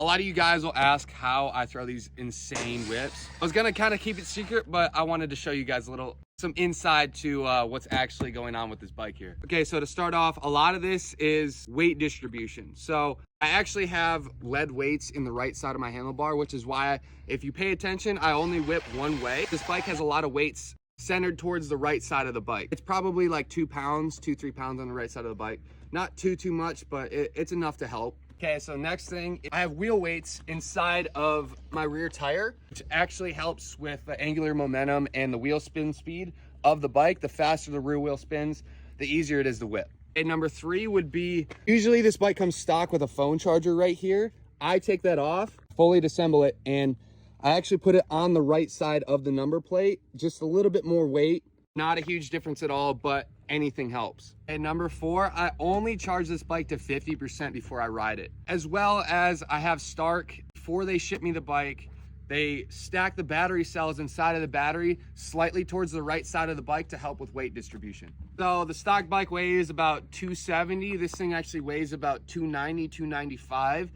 A lot of you guys will ask how I throw these insane whips. I was gonna kind of keep it secret, but I wanted to show you guys some insight to what's actually going on with this bike here. Okay, so to start off, a lot of this is weight distribution. So I actually have lead weights in the right side of my handlebar, which is why if you pay attention, I only whip one way. This bike has a lot of weights centered towards the right side of the bike. It's probably like 2 pounds, 2-3 pounds on the right side of the bike. Not too much, but it's enough to help. Okay, so next thing, I have wheel weights inside of my rear tire, which actually helps with the angular momentum and the wheel spin speed of the bike. The faster the rear wheel spins, the easier it is to whip. And number 3 would be, usually this bike comes stock with a phone charger right here. I take that off, fully disassemble it, and I actually put it on the right side of the number plate. Just a little bit more weight, not a huge difference at all, but anything helps. And number 4, I only charge this bike to 50% before I ride it. As well as I have Stark, before they ship me the bike, they stack the battery cells inside of the battery slightly towards the right side of the bike to help with weight distribution. So the stock bike weighs about 270. This thing actually weighs about 290, 295.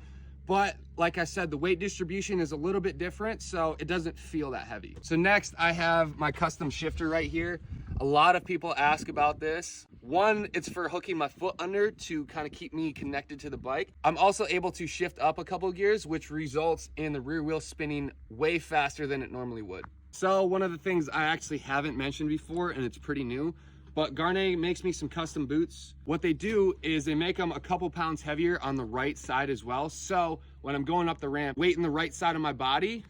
But like I said, the weight distribution is a little bit different, so it doesn't feel that heavy. So next, I have my custom shifter right here. A lot of people ask about this. One, it's for hooking my foot under to kind of keep me connected to the bike. I'm also able to shift up a couple gears, which results in the rear wheel spinning way faster than it normally would. So one of the things I actually haven't mentioned before, and it's pretty new, but Gaerne makes me some custom boots. What they do is they make them a couple pounds heavier on the right side as well. So when I'm going up the ramp, weight in the right side of my body,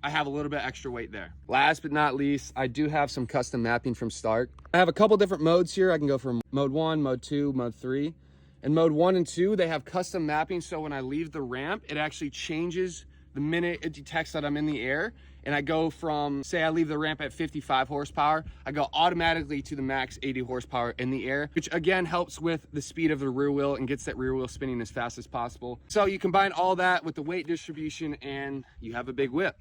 I have a little bit extra weight there. Last but not least, I do have some custom mapping from Stark. I have a couple different modes here. I can go from mode 1, mode 2, mode 3. In mode 1 and 2, they have custom mapping. So when I leave the ramp, it actually changes the minute it detects that I'm in the air. And I go from, say I leave the ramp at 55 horsepower, I go automatically to the max 80 horsepower in the air, which again helps with the speed of the rear wheel and gets that rear wheel spinning as fast as possible. So you combine all that with the weight distribution and you have a big whip.